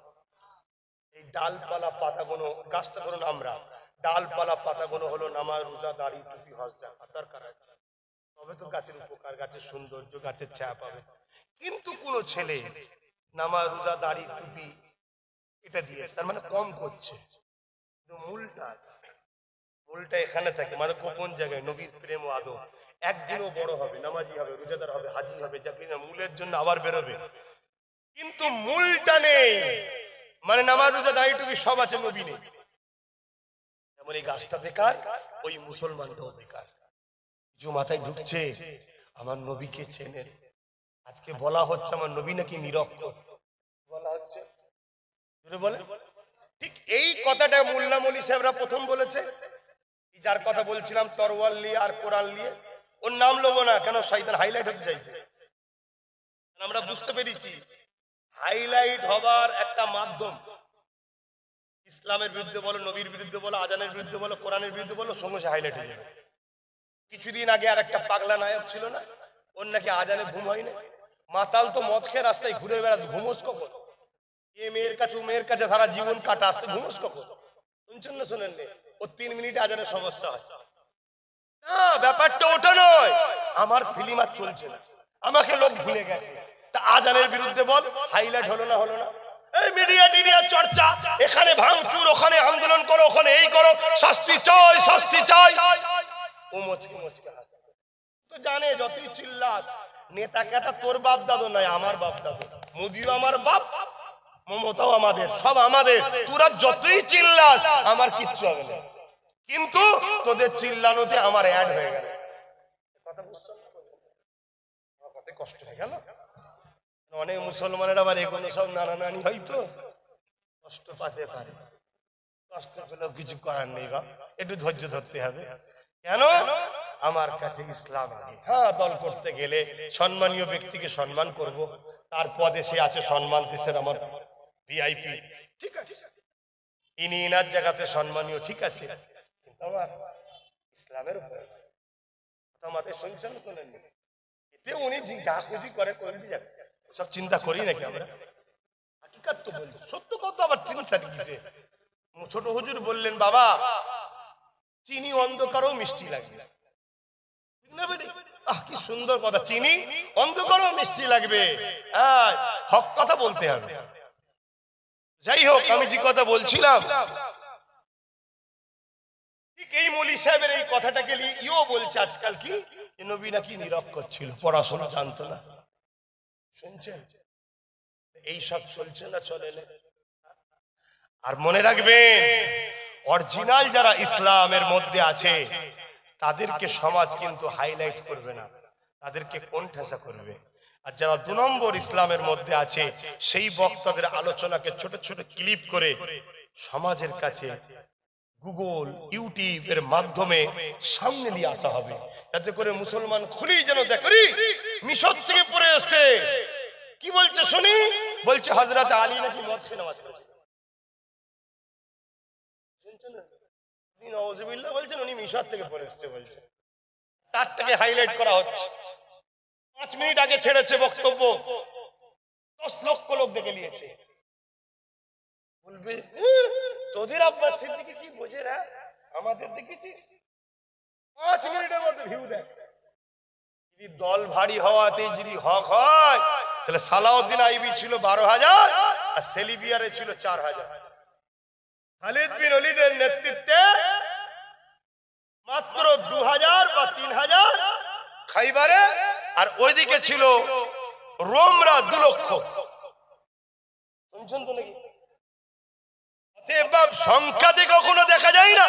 এই ডালপালা পাতাগুলো, গাছটা ধরুন আমরা, ডালপালা পাতাগুলো হলো নামাজ, রোজা, দাড়ি, টুপি, হজ, যাকাত দরকার আছে, তবে তো গাছের উপকার, গাছের সৌন্দর্য, গাছের ছায়া পাবে। কিন্তু কোন ছেলে নামাজ, রোজা, দাড়ি, টুপি এটা দিয়েছে, তার মানে কম করছে। কিন্তু মূলটা এখানে থাকে, মানে গোপন জায়গায় নবীর প্রেম ও আদব। একদিনও বড় হবে, নামাজি হবে, রোজাদার হবে, হাজি হবে, যা কিনা মূলের জন্য আবার বেরোবে, কিন্তু মূলটা নেই। মানে নামাজ, রোজা, দাড়ি, টুপি সব আছে, নবী নেই। যেমন এই গাছটা বেকার, ওই মুসলমানটাও বেকার। কিছু মাথায় ঢুকছে আমার নবীকে চেনেন, আজকে বলা হচ্ছে আমার নবী নাকি নিরক্ষর, বলা হচ্ছে বলে। ঠিক এই কথাটা মোল্লা মৌলী সাহেবরা প্রথম বলেছে। যার কথা বলছিলাম তরওয়াল নিয়ে আর কোরআন নিয়ে, ওর নাম লোবো না, কেন শয়তান হাইলাইট হতে চাইছে। আমরা বুঝতে পেরেছি হাইলাইট হবার একটা মাধ্যম। ইসলামের বিরুদ্ধে বলো, নবীর বিরুদ্ধে বলো, আজানের বিরুদ্ধে বলো, কোরআনের বিরুদ্ধে বলো, সঙ্গে সে হাইলাইট হয়ে যাবে। কিছুদিন আগে আর একটা পাগলা নায়ক ছিল না, ওর নাকি আজানে ঘুম হয় না। মাতাল তো মদ খেয়ে রাস্তায় ঘুরে বেড়াতে, ঘুমোস কখন? এ মেয়ের কাছে ও মেয়ের কাছে সারা জীবন কাটা, আসতে ঘুমোস কখন? শুনছেন না শোনেন? ও 3 মিনিটে আজানের সমস্যা হয় না। ব্যাপারটা ওটা নয়, আমার ফিল্ম আর চলছে না, আমাকে লোক ভুলে গেছে। তা আজানের বিরুদ্ধে বল, হাইলাইট হলো না হলো না? এই মিডিয়া টিডিয়া চর্চা, এখানে ভাঙচুর, ওখানে আন্দোলন করো, ওখানে এই করো, শাস্তি চাই শাস্তি চাই। ও মুচকে মুচকে হাসে, তো জানে যতই চিল্লাস, নেতা কেতা তোর বাপ দাদু নয়, আমার বাপ দাদু। মোদিও আমার বাপ, মমতাও আমাদের, সব আমাদের। তোরা যতই চিল্লাস আমার কিচ্ছু হবে না, কিন্তু তোদের চিল্লানোতে আমার অ্যাড হয়ে গেল। কথা বুঝছো না? আমার কথা কষ্ট হয়ে গেল। অনেক মুসলমানের আবার এগুলো সব নানা নানি হয়তো কষ্ট পাতে পারে, কষ্ট পেলেও কিছু করার নেই, বা একটু ধৈর্য ধরতে হবে। কেন? আমার কাছে ইসলাম আগে। হ্যাঁ, দল করতে গেলে সম্মানীয় ব্যক্তিকে সম্মান করব, তার পদে সে আছে, সম্মান দেশের আমার ভিআইপি, ঠিক আছে, ইনি ইনার জায়গাতে সম্মানীয়, ঠিক আছে, কিন্তু আমার ইসলামের উপরে আমাদের শুনছেন শোনেন, এতে উনি যা খুশি করে করবি যাবে, সব চিন্তা করি নাকি আমরা? হাকিকাত তো বলছি, সত্য কথা আবার তিন সারি দিছে। ছোট হুজুর বললেন, বাবা চিনি অন্ধকারও মিষ্টি লাগবে। কি সুন্দর কথা, চিনি অন্ধকারও মিষ্টি লাগবে। হ্যাঁ, হক কথা বলতে হবে। যাই হোক, আমি যে কথা বলছিলাম, ঠিক এই মৌলী সাহেবের এই কথাটাকে ইও বলছে আজকাল কি, নবী নাকি নিরক্ষর ছিল, পড়াশোনা জানতো না। শুনছেন? এই সব চলছে না চলে না? আর মনে রাখবেন, অরিজিনাল যারা ইসলামের মধ্যে আছে তাদেরকে সমাজ কিন্তু হাইলাইট করবে না, তাদেরকে কোণঠাসা করবে। আর যারা 2 নম্বর ইসলামের মধ্যে আছে সেই বক্তাদের আলোচনাকে ছোট ছোট ক্লিপ করে সমাজের কাছে গুগল, ইউটিউবের মাধ্যমে সামনে নিয়ে আসা হবে, যাতে করে মুসলমান খুলেই যেন দেখি মিশর থেকে পড়ে এসছে। কি বলছে শুনি? বলছে হযরত আলী নাকি মদ খেয়ে নামাজ পড়েছে। নাউযুবিল্লাহ বলছেন, উনি মিশর থেকে পড়ে এসছে বলছে। তারটাকে হাইলাইট করা হচ্ছে। 5 মিনিট আগে ছেড়েছে বক্তব্য, 10 লক্ষ লোক দেখে নিয়েছে। বলবে তোদের আব্বাস সিদ্দিকী কি বোঝে রে, আমাদের দেখেছিস? 5 মিনিটের মধ্যে ভিউ দেখ। যদি দল ভারী হওয়াতে যদি হক হয়, তাহলে সালাউদ্দিন আইবি ছিল 12,000 আর সেলিবিয়ারে ছিল 4,000। খালিদ বিন ওলীদের নেতৃত্বে মাত্র 2000 বা 3000 খাইবারে, আর ওইদিকে ছিল রোমরা 2 লক্ষ। শুনছেন তো নাকি? সংখ্যাতে কখনো দেখা যায় না।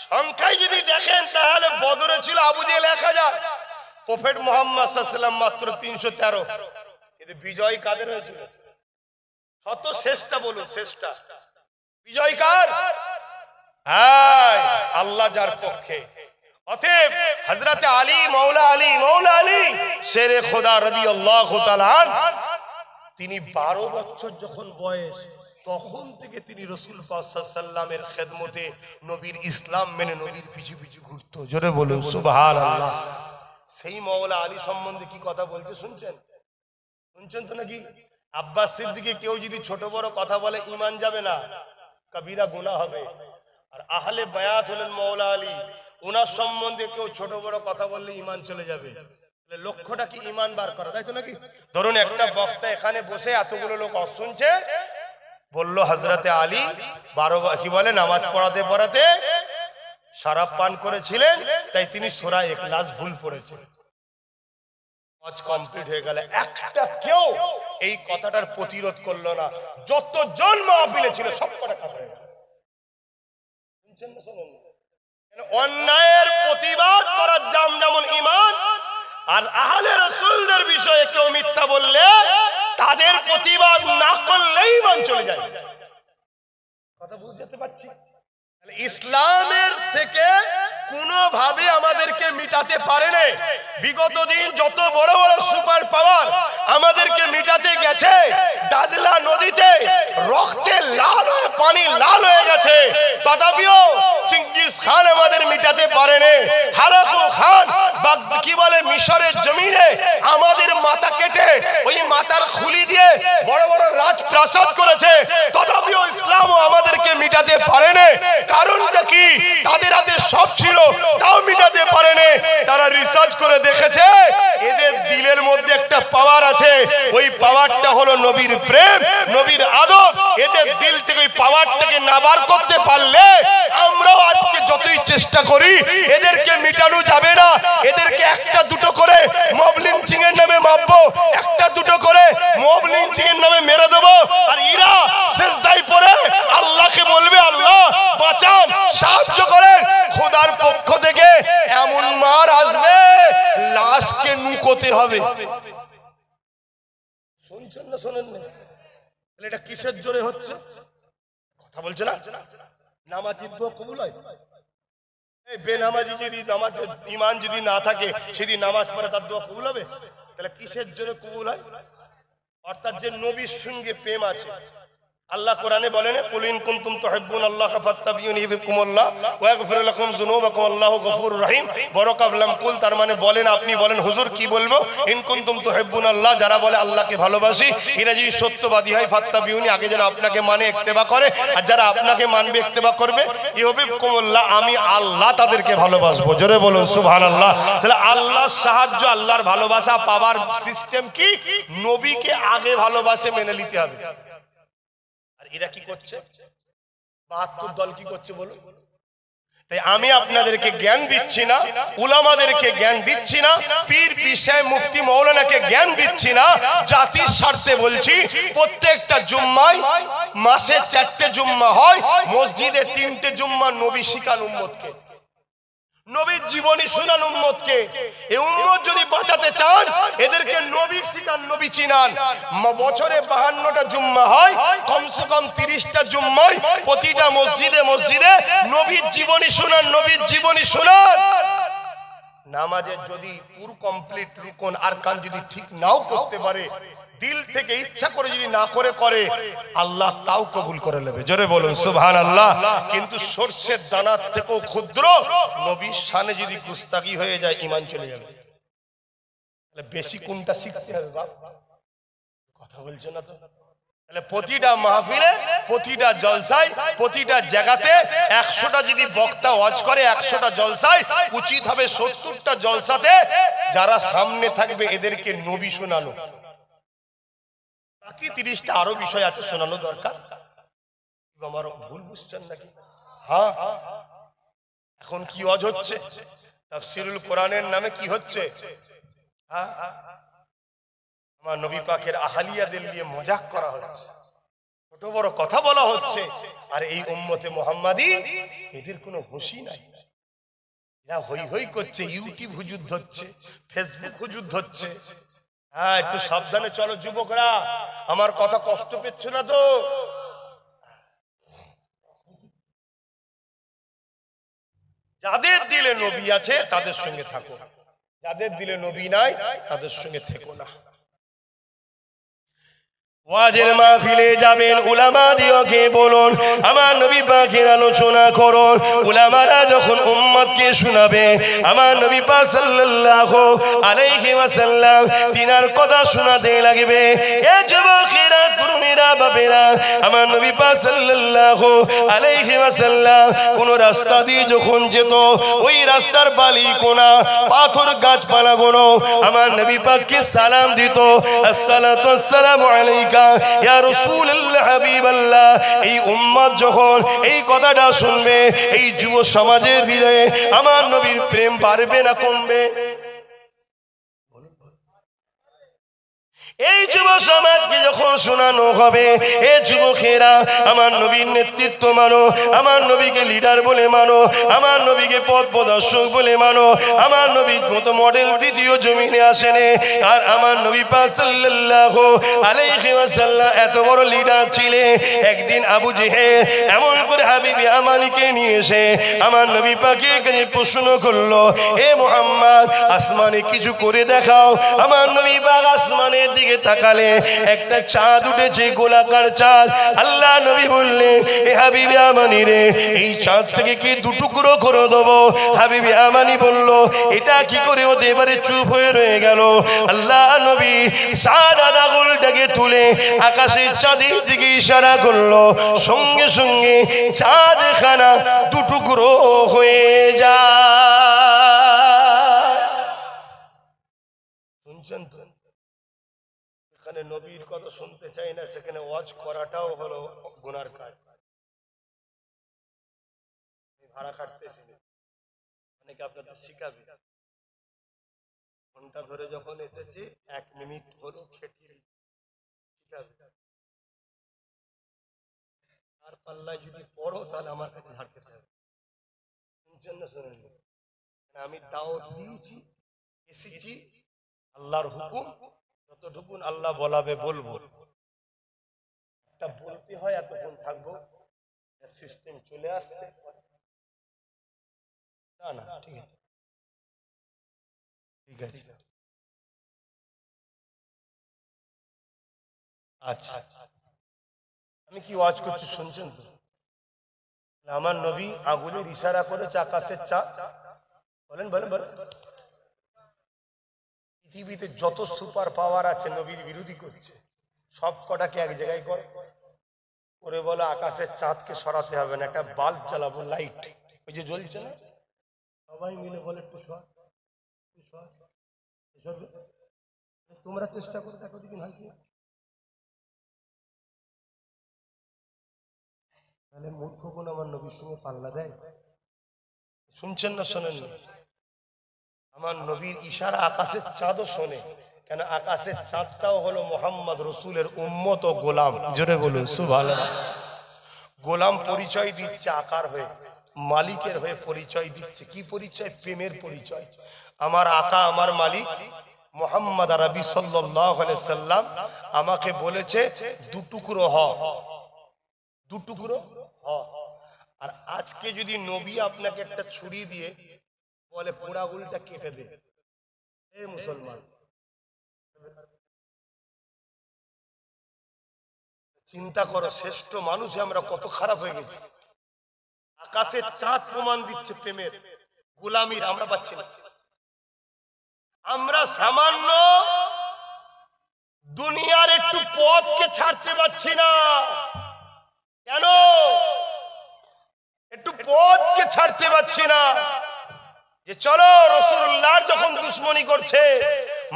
সংখ্যায় যদি দেখেন তাহলে বদরে ছিল আবু জেহেল 1000, প্রফেট মুহাম্মদ সাল্লাল্লাহু আলাইহি ওয়াসাল্লাম মাত্র 313। কিন্তু বিজয় কাদের হয়েছিল? শত শেষটা বলুন, শেষটা বিজয় কার? আল্লাহ যার পক্ষে। অতএব হযরত আলী মাওলা আলী শেরে খোদা রাদিয়াল্লাহু তাআলা আনহু, তিনি 12 বছর যখন বয়স, তখন থেকে তিনি রাসূল পাক সাল্লাল্লাহু আলাইহি ওয়াসাল্লামের খেদমতে নবীর ইসলাম মেনে নবীর পিছু পিছু ঘুরতো। জোরে বলুন সুবহানাল্লাহ। সেই মাওলা আলী সম্বন্ধে কি কথা বলতে শুনছেন? শুনছেন তো নাকি? আব্বাস সিদ্দিকী কেউ যদি ছোট বড় কথা বলে ঈমান যাবে না, কবিরা গুনাহ হবে। আর আহলে বায়াত হলেন মাওলা আলী, ওনার সম্বন্ধে কেউ ছোট বড় কথা বললে ঈমান চলে যাবে। লক্ষ্যটা কি? ঈমান বার করা, তাই তো নাকি? ধরুন একটা বক্তা এখানে বসে এতগুলো লোক শুনছে, বললো হযরতে আলী 12 কি বলে নামাজ পড়াতে পড়াতে শরাব পান করেছিলেন, তাই তিনি সূরা ইখলাস ভুল পড়েছেন। আজ কমপ্লিট হয়ে গেল, একটা কেউ এই কথাটার প্রতিরোধ করলো না। যতজন মাহফিলে ছিল সব কটা কাজ হয়ে গেল। শুনছেন না? শুনুন, অন্যায়ের প্রতিবাদ করার দাম যেমন ঈমান, আর আহলে রাসূলদের বিষয়ে কেউ মিথ্যা বললে তাদের প্রতিবাদ না করলেই ঈমান চলে যায়। কথা বুঝতে পারছি? ইসলামের থেকে কোনোভাবে আমাদেরকে মিটাতে পারে না। বিগত দিন যত বড় বড় সুপার পাওয়ার আমাদেরকে মিটাতে গেছে, দাজলা নদীতে রক্তে লাল হয়ে পানি লাল হয়ে গেছে, তথাপিও চিঙ্গিস খান আমাদের মিটাতে পারে না। হারাকু খান কি বলে মিশরের জমিনে আমাদের মাথা কেটে ওই মাথার খুলি দিয়ে বড় বড় রাজপ্রাসাদ করেছে, তথাপিও ইসলামও আমাদেরকে মিটাতে পারে না। কারণটা কি? তাদের হাতে সব ছিল, তাও মিটাতে পারে না। তারা রিসার্চ করে দেখেছে এদের দিলের মধ্যে একটা পাওয়ার আছে, ওই পাওয়ারটা হলো নবীর প্রেম, নবীর আদব। এদের দিল থেকে ওই পাওয়ারটাকে না বার করতে পারলে আমরাও আজকে যতই চেষ্টা করি এদেরকে মিটানো যাবে না। এদেরকে একটা দুটো করে মব লিঞ্চিং এর নামে মারবো, একটা দুটো করে মব লিঞ্চিং এর নামে মেরে দেবো, আর এরা সিজদায় পড়ে আল্লাহকে বলবে আল্লাহ বাঁচান, সাহায্য করেন। খোদার পক্ষ থেকে এমন মার আসবে লাশকে নুকোতে হবে। শুনছেন না? শোনেন না? এটা কিসের জোরে হচ্ছে? কথা বলছে না? নামাজির দোয়া কবুল হয়? এই বেনামাজি যদি নামাজ ঈমান যদি না থাকে সেদিন নামাজ পড়ে তার দোয়া কবুল হবে? তাহলে কিসের জোরে কবুল হয়? অর্থাৎ যে নবীর সঙ্গে প্রেম আছে। আল্লাহ কোরআনে বলেন কুল ইন কুনতুম তুহিব্বুনাল্লাহ ফাত্তাবিউনি ইউহিব্বুকুমুল্লাহ ওয়া ইয়াগফির লাকুম যুনুবাকুম আল্লাহু গফুরুর রহিম। বড় কাবলাম কুল, তার মানে বলেন, আপনি বলেন হুজুর কি বলবো? ইন কুনতুম তুহিব্বুনাল্লাহ, যারা বলে আল্লাহকে ভালোবাসি, এরা যদি সত্যবাদী হয় ফাত্তাবিউনি, আগে যেন আপনাকে মানে ইত্তেবা করে, আর যারা আপনাকে মানবে ইত্তেবা করবে, ইউহিব্বুকুমুল্লাহ, আমি আল্লাহ তাদেরকে ভালোবাসবো। জোরে বলুন সুবহানাল্লাহ। তাহলে আল্লাহর সাহায্য, আল্লাহর ভালোবাসা পাওয়ার সিস্টেম কি? নবীকে আগে ভালোবাসে মেনে নিতে হবে। এরা কি করছে? 72 দল কি করছে বলো? তাই আমি আপনাদেরকে জ্ঞান দিচ্ছি না, উলামাদেরকে জ্ঞান দিচ্ছি না, পীর পিসায় মুফতি মৌলানাকে জ্ঞান দিচ্ছি না, জাতির স্বার্থে বলছি। প্রত্যেকটা জুম্মায় মাসে 4টে জুম্মা হয়, মসজিদে 3টে জুম্মা নবী শিখান উম্মতকে, নবীর জীবনী শুনান উম্মতকে। এই উম্মত যদি বাঁচাতে চান এদেরকে নবী শিখান, নবী চিনান। বছরে 52টা জুম্মা হয়, কমসে কম 30টা জুম্মায় প্রতিটা মসজিদে মসজিদে নবীর জীবনী শুনান, নবীর জীবনী শুনান। নামাজের যদি পুরো কমপ্লিট রুকন আরকান যদি ঠিক নাও করতে পারে, দিল থেকে ইচ্ছা করে যদি না করে আল্লাহ তাও কবুল করে নেবে। জোরে বলুন সুবহানাল্লাহ। কিন্তু সরষের দানার থেকেও ক্ষুদ্র নবীর শানে যদি গুস্তাখি হয়ে যায় ঈমান চলে যাবে। তাহলে বেশি কোনটা শিখতে হবে বাপ? কথা বলছো না তো? তাহলে প্রতিটা মাহফিলে, প্রতিটা জলসায়, প্রতিটা জায়গাতে 100টা যদি বক্তা ওয়াজ করে 100টা জলসায়, উচিত হবে 70টা জলসাতে যারা সামনে থাকবে এদেরকে নবী শোনানো। বাকি 30টা আরো বিষয় আছে শোনানো দরকার। আমার ভুল বুঝছেন নাকি? হ্যাঁ, এখন কি ওয়াজ হচ্ছে? তাফসীরুল কোরআনের নামে কি হচ্ছে? হ্যাঁ, আমার নবী পাকের আহলিয়াদের নিয়ে মজাক করা হচ্ছে, ছোট বড় কথা বলা হচ্ছে। আর এই উম্মতে মুহাম্মাদি এদের কোনো হুঁশই নাই। এরা হই হই করছে, ইউটিউব হুজুর ধরছে, ফেসবুক হুজুর ধরছে। হ্যাঁ, একটু সাবধানে চলো যুবকরা, আমার কথা কষ্ট পেচ্ছ না তো? যাদের দিলে নবী আছে তাদের সঙ্গে থাকো, যাদের দিলে নবী নাই তাদের সঙ্গে থেকো না। ওয়াজের মাহফিলে যাবেন, উলামাদিওকে বলুন আমার নবী পাকের আলোচনা করুন। উলামারা যখন উম্মতকে শোনাবে আমার নবী পাক সাল্লাল্লাহু আলাইহি ওয়াসাল্লাম তিনার কথা শোনাতে লাগবে। এ যুবকেরা, তরুণেরা, বাপেরা, আমার নবী পাক সাল্লাল্লাহু আলাইহি ওয়াসাল্লাম কোন রাস্তা দিয়ে যখন যেত, ওই রাস্তার বালি কোনা, পাথর, গাছপালাগুলো আমার নবী পাককে সালাম দিত, আসসালাতু আসসালামু আলাইকা ইয়া রাসূলুল্লাহ, হাবিবাল্লাহ। এই উম্মত যখন এই কথাটা শুনবে, এই যুব সমাজের হৃদয়ে আমার নবীর প্রেম বাড়বে না কমবে? এই যুব সমাজকে যখন শোনানো হবে, এ যুবকেরা আমার নবীর নেতৃত্ব মানো, আমার নবীকে লিডার বলে মানো, আমার নবীকে পথ প্রদর্শক বলে মানো। আমার নবীর মতো মডেল দ্বিতীয় জমিনে আসেনি। আর আমার নবী পাক সাল্লাল্লাহু আলাইহি ওয়াসাল্লাম এত বড় লিডার ছিলেন। একদিন আবু জেহেল এমন করে হাবিবি আমানিকে নিয়ে এসে আমার নবী পাকের কাছে প্রশ্ন করলো, হে মুহাম্মদ, আসমানে কিছু করে দেখাও। আমার নবী পাক আসমানের দিকে তাকালে একটা চাঁদ উঠেছে, গোলাকার চাঁদ। আল্লাহ নবী বললেন, এ হাবিবি আমানি রে, এই চাঁদটাকে কি দুটুকরো করে দেবো? হাবিবি আমানি বলল, এটা কি করে হতে পারে? চুপ হয়ে রয়ে গেল। আল্লাহ নবী সাদা আঙুলটাকে তুলে আকাশের চাঁদের দিকে ইশারা করলো, সঙ্গে সঙ্গে চাঁদ খানা দুটুকরো হয়ে যায়। শুনছেন তো? এখানে নবীর কথা শুনতে চাই না, সেখানে ওয়াজ করাটাও হলো গুনার কাজ। ভাড়া কাটতেছি, অনেকে আপনাদের শিখাবে। ঘন্টা ধরে যখন এসেছি, 1 মিনিট হলো খেটিয়ে শিখাবে। আর পাল্লায় যদি পড়ো তাহলে আমার কাছে হাঁটতে হবে। শুনছেন না? শোনেন? আমি দাওয়াত দিয়েছি, এসেছি, আল্লাহর হুকুম, যতটুকু আল্লাহ বলাবে বলবো। একটা বলতে হয়, এতক্ষণ থাকবো, সিস্টেম চলে আসছে। না না, ঠিক আছে, ঠিক আছে, আচ্ছা। আমি কি ওয়াজ করছি শুনছেন তো? আমার নবী আগুনের ইশারা করেছে আকাশের চাঁদ। বলেন বলেন বলেন। পৃথিবীতে যত সুপার পাওয়ার আছে নবীর বিরোধী করছে, সব কটাকে এক জায়গায় করে বলে আকাশের চাঁদকে সরাতে হবে না, একটা বাল্ব জ্বালাবো, লাইট ওই যে জ্বলছে না, সবাই মিলে বলে তোমরা চেষ্টা করে দেখো দিন হয় কি। তাহলে মূর্খ কোন আমার নবীর সঙ্গে পাল্লা দেয়? শুনছেন না শোনেন না? আমার নবীর ইশারা আকাশের চাঁদও শোনে। কেন? আকাশের চাঁদটাও হলো মুহাম্মদ রসুলের উম্মত ও গোলাম। জোরে বলুন সুবহানাল্লাহ। গোলাম পরিচয় দিচ্ছে আকার হয়ে, মালিকের হয়ে পরিচয় দিচ্ছে। কি পরিচয়? প্রেমের পরিচয়। আমার আকা, আমার মালিক মুহাম্মদ আরবি সাল্লাল্লাহু আলাইহি সাল্লাম আমাকে বলেছে দুটুকরো হ, দুটুকরো হ। আর আজকে যদি নবী আপনাকে একটা ছুরি দিয়ে বলে পোড়া আঙুলটা কেটে দে, এ মুসলমান, চিন্তা করো শ্রেষ্ঠ মানুষ আমরা কত খারাপ হয়ে গেছি। আকাশের চাঁদ প্রমাণ দিচ্ছে প্রেমের, গোলামির আমরা পাচ্ছি না। আমরা সামান্য দুনিয়ার একটু পথকে ছাড়তে পারছি না। কেন? একটু পথকে ছাড়তে পারছি না। যে চলো রাসূলুল্লাহর যখন দুশমনি করছে,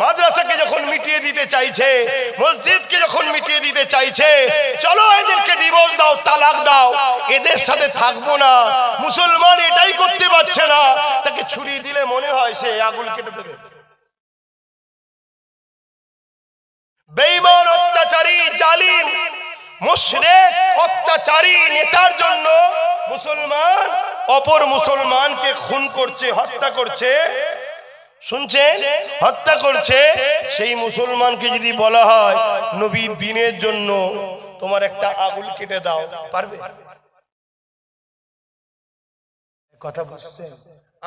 মাদ্রাসাকে যখন মিটিয়ে দিতে চাইছে, মসজিদকে যখন মিটিয়ে দিতে চাইছে, চলো এদেরকে ডিভোর্স দাও, তালাক দাও, এদের সাথে থাকবো না। মুসলমান এটাই করতে পারছে না, তাকে ছুরি দিলে মনে হয় সে আগুন কেটে দেবে। বেঈমান, অত্যাচারী, জালিম, মুশরিক, অত্যাচারী নেতার জন্য মুসলমান অপর মুসলমানকে খুন করছে, হত্যা করছে। শুনছেন? হত্যা করছে। সেই মুসলমানকে যদি বলা হয় নবীর দ্বীনের জন্য তোমার একটা আঙুল কেটে দাও, পারবে? কথা বুঝছেন?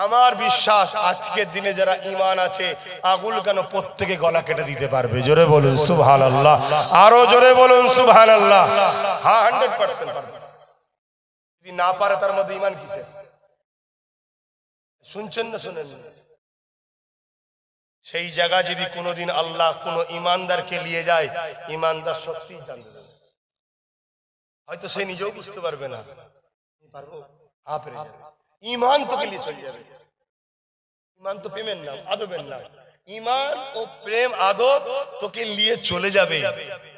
আমার বিশ্বাস আজকের দিনে যারা ঈমান আছে, আঙুল কেন প্রত্যেকে গলা কেটে দিতে পারবে। জোরে বলুন সুবহানাল্লাহ, আরো জোরে বলুন সুবহানাল্লাহ। হ্যাঁ, 100% পারবে। যদি না পারে তার মধ্যে ঈমান কিসের? শুনছেন না শুনেন? সেই জায়গা যদি কোনোদিন আল্লাহ কোনো ইমানদারকে নিয়ে যায়, ইমানদার সত্যিই জানবে, হয়তো সে নিজেও বুঝতে পারবে না, পারবো আপরে ঈমান তোকে নিয়ে চলে যাবে। ঈমান তো প্রেমের নাম, আদবের নাম। ঈমান ও প্রেম আদব তোকে নিয়ে চলে যাবে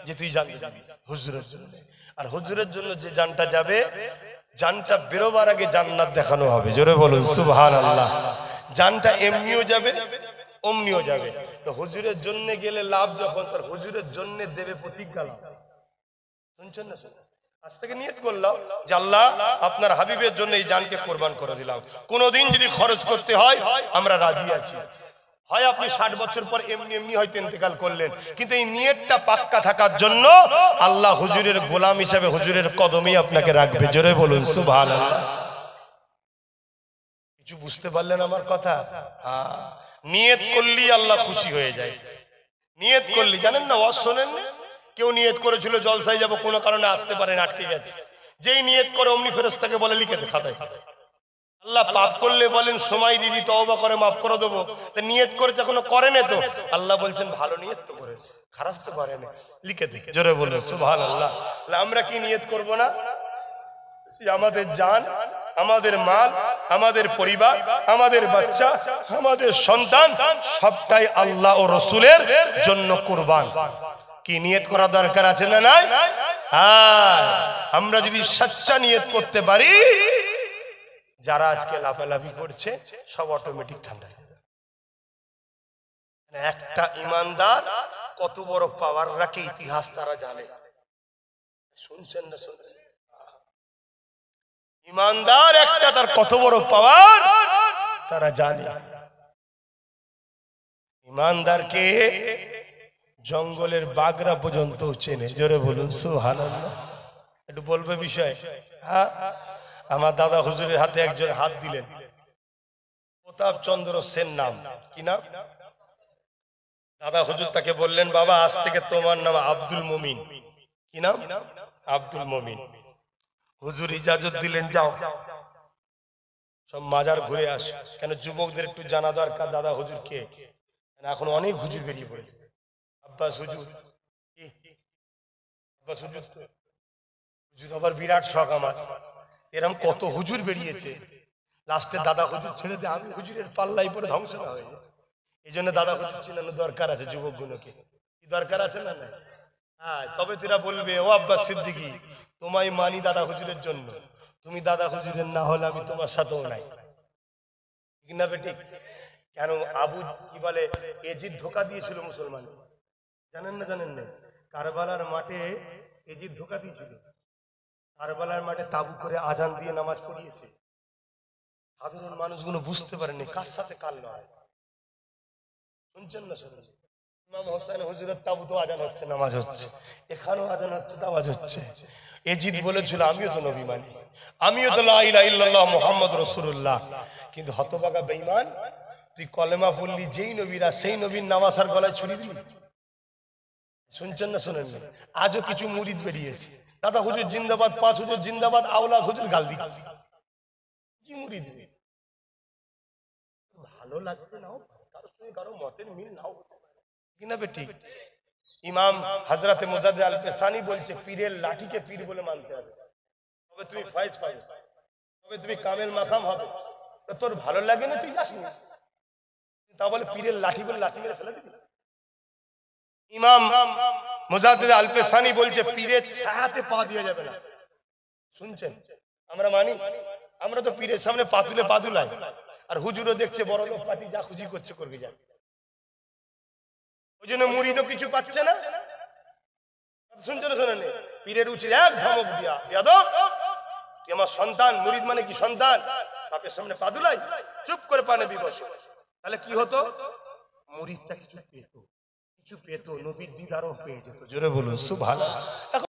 যে তুই জানতে যাবি হুজুরের জন্য। আর হুজুরের জন্য যে জানটা যাবে, জানটা বেরোবার আগে জান্নাত দেখানো হবে। জোরে বলুন সুবহানাল্লাহ। জানটা এমনিও যাবে, অমনিও যাবে। তো হুজুরের জন্য গেলে লাভ যখন, তার হুজুরের জন্য দেবে প্রতিজ্ঞা লাভ। শুনছেন না? আজ থেকে নিয়ত করলাম যে আল্লাহ আপনার হাবিবের জন্য এই জানকে কোরবান করে দিলাম। কোনোদিন যদি খরচ করতে হয় আমরা রাজি আছি। হয় আপনি 60 বছর পর এমনি এমনি হয়তো ইন্তেকাল করলেন, কিন্তু এই নিয়তটা পাক্কা থাকার জন্য আল্লাহ হুজুরের গোলাম হিসেবে হুজুরের কদমেই আপনাকে রাখবে। জোরে বলুন সুবহানাল্লাহ। কিছু বুঝতে পারলেন আমার কথা? নিয়ত করলি আল্লাহ খুশি হয়ে যায়। নিয়ত করলি, জানেন না, ওয়াজ শোনেন না? কেউ নিয়ত করেছিল জলসায় যাব, কোনো কারণে আসতে পারেন, আটকে গেছে। যেই নিয়ত করে অমনি ফেরেশতাকে বলে লিখে দে খাতায়। আল্লাহ পাপ করলে বলেন সময় দিদি তওবা করে মাফ করে দেবো। তা নিয়ত করে যখন করে না, তো আল্লাহ বলছেন ভালো নিয়ত তো করেছে, খারাপ তো করে না, লিখে দে। জোরে বলুন সুবহানাল্লাহ। আমরা কি নিয়ত করব না? আমাদের জান, আমাদের মাল, আমাদের পরিবার, আমাদের বাচ্চা, আমাদের সন্তান সবটাই আল্লাহ ও রসুলের জন্য কুরবান। কি নিয়ত করা দরকার আছে না নাই? হ্যাঁ, আমরা যদি সচ্চা নিয়ত করতে পারি, যারা আজকে লাফালাফি করছে সব অটোমেটিক ঠান্ডা হয়ে যাবে। একটা ইমানদার কত বড় পাওয়ার রাখে ইতিহাস তারা জানে। শুনছেন না? শুনছেন? ইমানদার একটা, তার কত বড় পাওয়ার তারা জানে। ইমানদারকে জঙ্গলের বাগরা পর্যন্ত চেনে। জোরে বলুন সুবহানাল্লাহ। একটু বলবে বিষয়? হ্যাঁ, আমার দাদা হুজুরের হাতে একজন হাত দিলেন, প্রতাপ চন্দ্র সেন নাম। কি নাম? দাদা হুজুর তাকে বললেন, বাবা আজ থেকে তোমার নাম আব্দুল মুমিন। কি নাম? আব্দুল মুমিন। হুজুর ইজাজত দিলেন, যাও সব মাজার ঘুরে আস। কেন যুবকদের একটু জানা দরকার দাদা হুজুর কে। এখন অনেক হুজুর বেরিয়ে পড়েছে। আব্বাস হুজুর, আব্বাস হুজুর তো হুজুর আবার বিরাট শখ আমার। এরকম কত হুজুর বেরিয়েছে, লাস্টে দাদা হুজুর ছেড়ে দিয়ে আমি হুজুরের পাল্লাই পরে ধ্বংস না হয়ে যায়। এই জন্য দাদা হুজুর চিনানো দরকার আছে যুবকগুলোকে। কি দরকার আছে না? হ্যাঁ, তবে তোরা বলবে ও আব্বাস সিদ্দিকী তোমায় মানি দাদা হুজুরের জন্য, তুমি দাদা হুজুরের না হলে আমি তোমার সাথেও নাই। ঠিক না বেটি? কেন আবু কি বলে এজিদ ধোকা দিয়েছিল মুসলমান, জানেন না? জানেন না? কারবালার মাঠে এজিদ ধোকা দিয়েছিল। কারবালার মাঠে তাবু করে আজান দিয়ে নামাজ পড়িয়েছে। সাধারণ মানুষগুলো বুঝতে পারেনি কার সাথে কাল নয়। শুনছেন না? শুনুন, ইমাম হোসেন হুজুরের তাবুতে আজান হচ্ছে, নামাজ হচ্ছে, এখানেও আজান হচ্ছে, নামাজ হচ্ছে। এজিদ বলেছিল আমিও তো নবী মানি, আমিও তো লা ইলাহা ইল্লাল্লাহ মুহাম্মদ রাসূলুল্লাহ। কিন্তু হতভাগা বেঈমান, তুই কলেমা পড়লি যেই নবীরা, সেই নবীর নামাজ আর গলায় ছুরি দিলি। শুনছেন না? শুনেন না? আজও কিছু মুরিদ বেরিয়েছে, দাদা হুজুর জিন্দাবাদ, পাঁচ হুজুর জিন্দাবাদ, আওলাদ হুজুর গাল দিচ্ছে। কি মুরিদ? ভালো লাগবে নাও, কারোর সঙ্গে কারো মতের মিল নাও কিনা বেটি? ইমাম হযরত মুজাদ্দিদ আল পেসানি বলছে, পীরের লাঠিকে পীর বলে মানতে হবে, তবে তুমি ফয়েজ পাবে, তবে তুমি কামেল মাকাম হবে। তোর ভালো লাগে না তুই যাস না, তা বলে পীরের লাঠি বলে লাঠি মেরে ফেলে দিবি? ইমাম মুজাদ্দিদ আল-পেসানি বলছে পীরের ছায়াতে পা দিয়ে যাবে না। শুনছেন? আমরা মানি, আমরা তো পীরের সামনে পাতুলে পাদুলাই, আর হুজুরও দেখছে বড় লোক পার্টি যা খুশি করছে করবে যাবে। ওই জন্য মুরিদও কিছু পাচ্ছে না। শুনছেন? শোনেন, পীরের উচিত এক ধমক দিয়া, বেয়াদব তুই আমার সন্তান, মুরিদ মানে কি সন্তান, বাপের সামনে পাদুলাই, চুপ করে পানে বিবসে। তাহলে কি হতো? মুরিদটা কিছু পেত, নবীর দিদারও পেয়ে যেত। জোরে বলুন সুবহানাল্লাহ।